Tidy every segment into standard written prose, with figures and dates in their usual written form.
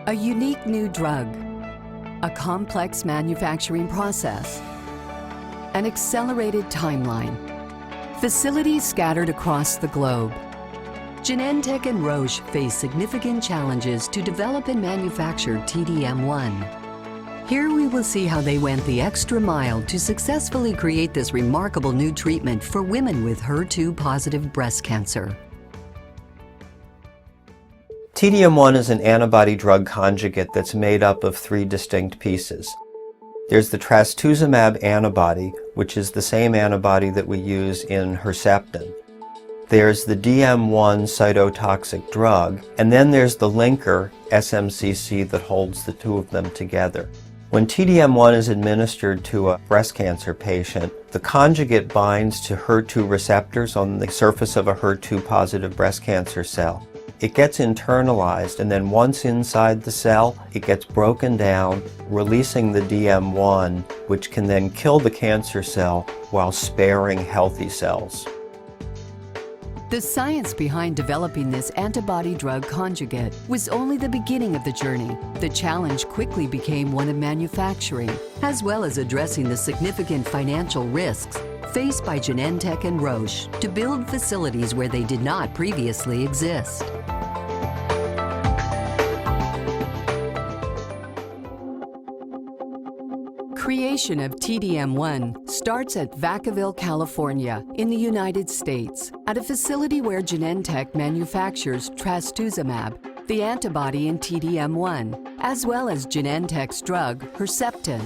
A unique new drug, a complex manufacturing process, an accelerated timeline, facilities scattered across the globe. Genentech and Roche face significant challenges to develop and manufacture TDM1. Here we will see how they went the extra mile to successfully create this remarkable new treatment for women with HER2-positive breast cancer. TDM1 is an antibody-drug conjugate that's made up of three distinct pieces. There's the trastuzumab antibody, which is the same antibody that we use in Herceptin. There's the DM1 cytotoxic drug, and then there's the linker, SMCC, that holds the two of them together. When TDM1 is administered to a breast cancer patient, the conjugate binds to HER2 receptors on the surface of a HER2-positive breast cancer cell. It gets internalized, and then once inside the cell, it gets broken down, releasing the DM1, which can then kill the cancer cell while sparing healthy cells. The science behind developing this antibody-drug conjugate was only the beginning of the journey. The challenge quickly became one of manufacturing, as well as addressing the significant financial risks faced by Genentech and Roche to build facilities where they did not previously exist. Creation of TDM1 starts at Vacaville, California, in the United States, at a facility where Genentech manufactures trastuzumab, the antibody in TDM1, as well as Genentech's drug, Herceptin.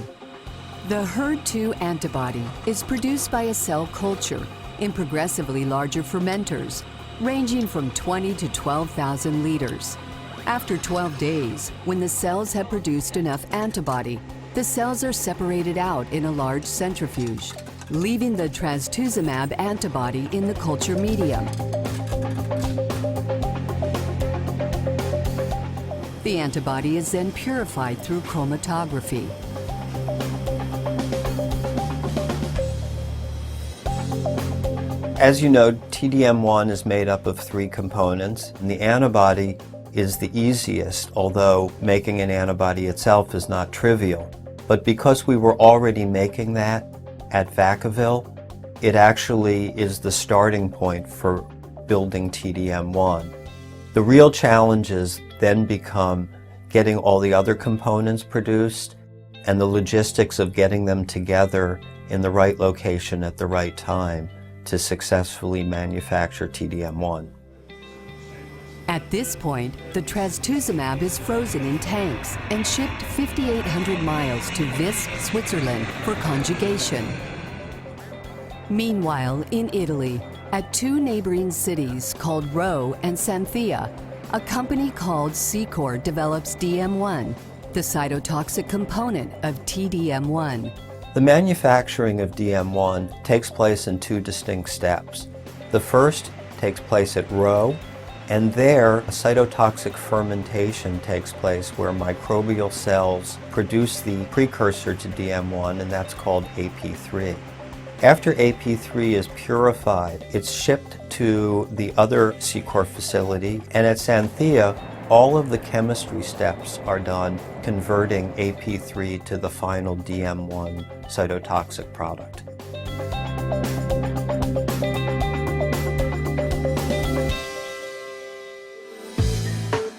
The HER2 antibody is produced by a cell culture in progressively larger fermenters, ranging from 20 to 12,000 liters. After 12 days, when the cells have produced enough antibody, the cells are separated out in a large centrifuge, leaving the trastuzumab antibody in the culture medium. The antibody is then purified through chromatography. As you know, TDM1 is made up of three components, and the antibody is the easiest, although making an antibody itself is not trivial. But because we were already making that at Vacaville, it actually is the starting point for building TDM1. The real challenges then become getting all the other components produced and the logistics of getting them together in the right location at the right time to successfully manufacture TDM1. At this point, the trastuzumab is frozen in tanks and shipped 5,800 miles to Visp, Switzerland for conjugation. Meanwhile, in Italy, at two neighboring cities called Rho and Santhia, a company called Secor develops DM1, the cytotoxic component of TDM1. The manufacturing of DM1 takes place in two distinct steps. The first takes place at Rho, and there, a cytotoxic fermentation takes place where microbial cells produce the precursor to DM1, and that's called AP3. After AP3 is purified, it's shipped to the other Secor facility, and at Santhia, all of the chemistry steps are done converting AP3 to the final DM1 cytotoxic product.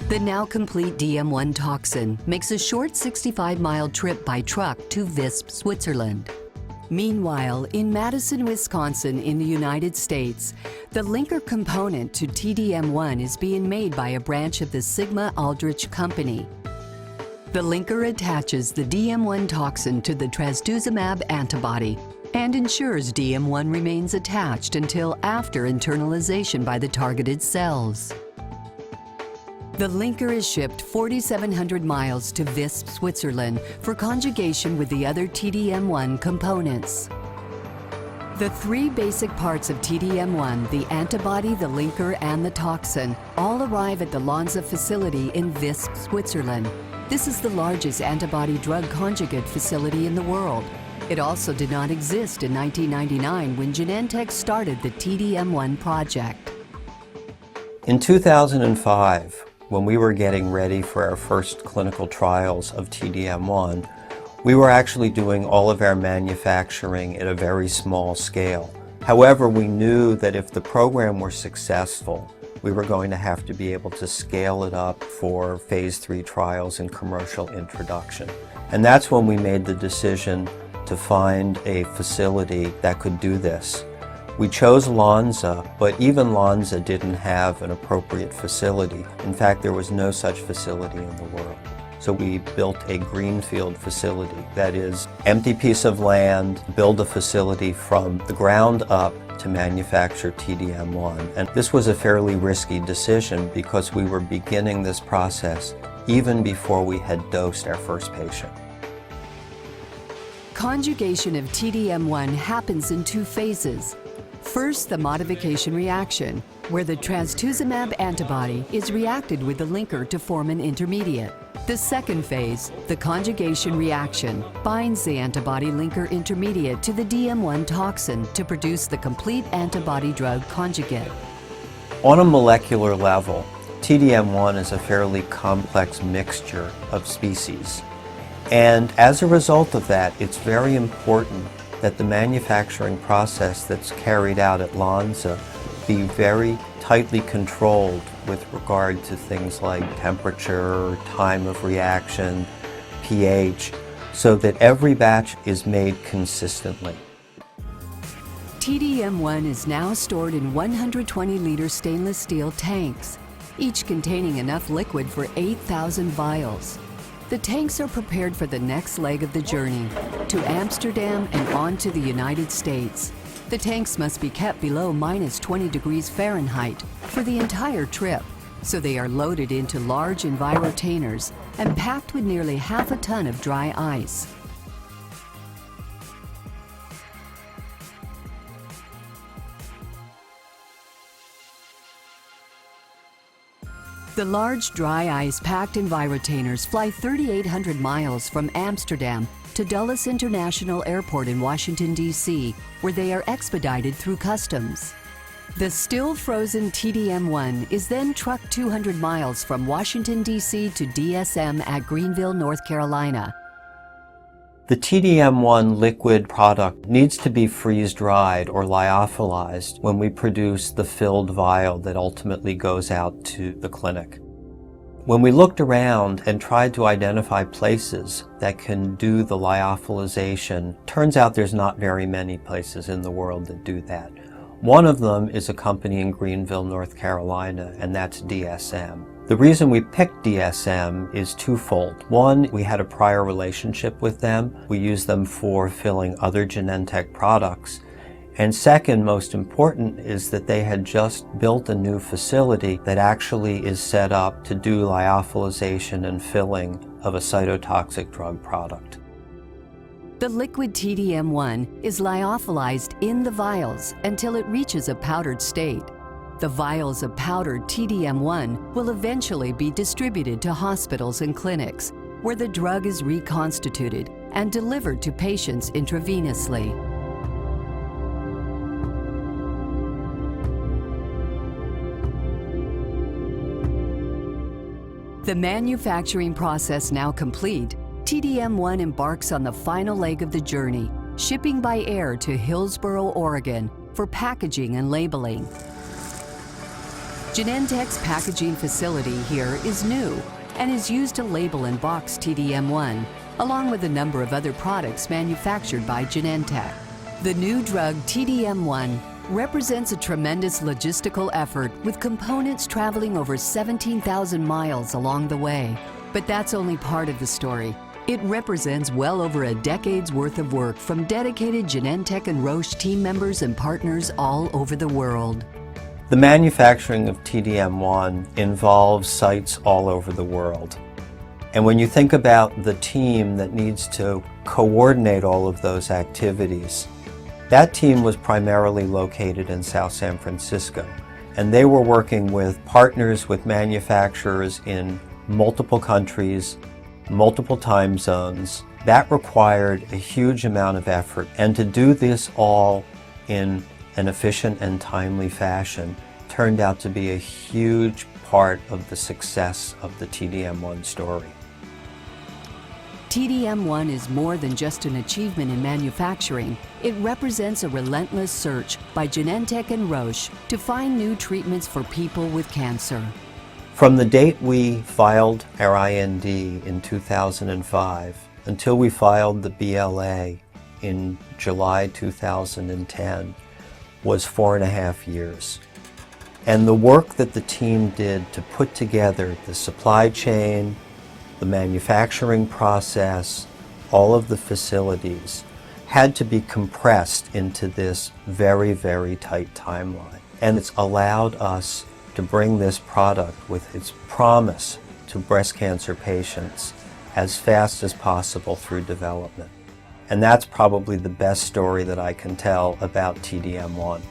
The now complete DM1 toxin makes a short 65-mile trip by truck to Visp, Switzerland. Meanwhile, in Madison, Wisconsin in the United States, the linker component to TDM1 is being made by a branch of the Sigma Aldrich company. The linker attaches the DM1 toxin to the trastuzumab antibody and ensures DM1 remains attached until after internalization by the targeted cells. The linker is shipped 4,700 miles to Visp, Switzerland for conjugation with the other TDM1 components. The three basic parts of TDM1, the antibody, the linker, and the toxin, all arrive at the Lonza facility in Visp, Switzerland. This is the largest antibody-drug conjugate facility in the world. It also did not exist in 1999 when Genentech started the TDM1 project. In 2005, When we were getting ready for our first clinical trials of TDM1, we were actually doing all of our manufacturing at a very small scale. However, we knew that if the program were successful, we were going to have to be able to scale it up for phase 3 trials and commercial introduction. And that's when we made the decision to find a facility that could do this. We chose Lonza, but even Lonza didn't have an appropriate facility. In fact, there was no such facility in the world. So we built a greenfield facility, that is, empty piece of land, build a facility from the ground up to manufacture TDM1. And this was a fairly risky decision because we were beginning this process even before we had dosed our first patient. Conjugation of TDM1 happens in 2 phases. First, the modification reaction, where the trastuzumab antibody is reacted with the linker to form an intermediate. The second phase, the conjugation reaction, binds the antibody linker intermediate to the DM1 toxin to produce the complete antibody drug conjugate. On a molecular level, TDM1 is a fairly complex mixture of species. And as a result of that, it's very important that the manufacturing process that's carried out at Lonza be very tightly controlled with regard to things like temperature, time of reaction, pH, so that every batch is made consistently. TDM1 is now stored in 120-liter stainless steel tanks, each containing enough liquid for 8,000 vials. The tanks are prepared for the next leg of the journey, to Amsterdam and on to the United States. The tanks must be kept below -20 degrees Fahrenheit for the entire trip, so they are loaded into large envirotainers and packed with nearly half a ton of dry ice. The large dry ice-packed envirotainers fly 3,800 miles from Amsterdam to Dulles International Airport in Washington, D.C., where they are expedited through customs. The still frozen TDM1 is then trucked 200 miles from Washington, D.C. to DSM at Greenville, North Carolina. The TDM1 liquid product needs to be freeze-dried or lyophilized when we produce the filled vial that ultimately goes out to the clinic. When we looked around and tried to identify places that can do the lyophilization, turns out there's not very many places in the world that do that. One of them is a company in Greenville, North Carolina, and that's DSM. The reason we picked DSM is twofold. One, we had a prior relationship with them. We used them for filling other Genentech products. And second, most important, is that they had just built a new facility that actually is set up to do lyophilization and filling of a cytotoxic drug product. The liquid TDM1 is lyophilized in the vials until it reaches a powdered state. The vials of powdered TDM1 will eventually be distributed to hospitals and clinics, where the drug is reconstituted and delivered to patients intravenously. The manufacturing process now complete, TDM1 embarks on the final leg of the journey, shipping by air to Hillsboro, Oregon, for packaging and labeling. Genentech's packaging facility here is new and is used to label and box TDM1, along with a number of other products manufactured by Genentech. The new drug TDM1 represents a tremendous logistical effort with components traveling over 17,000 miles along the way. But that's only part of the story. It represents well over a decade's worth of work from dedicated Genentech and Roche team members and partners all over the world. The manufacturing of TDM1 involves sites all over the world. And when you think about the team that needs to coordinate all of those activities, that team was primarily located in South San Francisco. And they were working with partners, with manufacturers in multiple countries, multiple time zones. That required a huge amount of effort. And to do this all in an efficient and timely fashion turned out to be a huge part of the success of the TDM1 story. TDM1 is more than just an achievement in manufacturing. It represents a relentless search by Genentech and Roche to find new treatments for people with cancer. From the date we filed our IND in 2005 until we filed the BLA in July 2010 was 4.5 years. And the work that the team did to put together the supply chain, the manufacturing process, all of the facilities had to be compressed into this very, very tight timeline. And it's allowed us to bring this product with its promise to breast cancer patients as fast as possible through development. And that's probably the best story that I can tell about TDM1.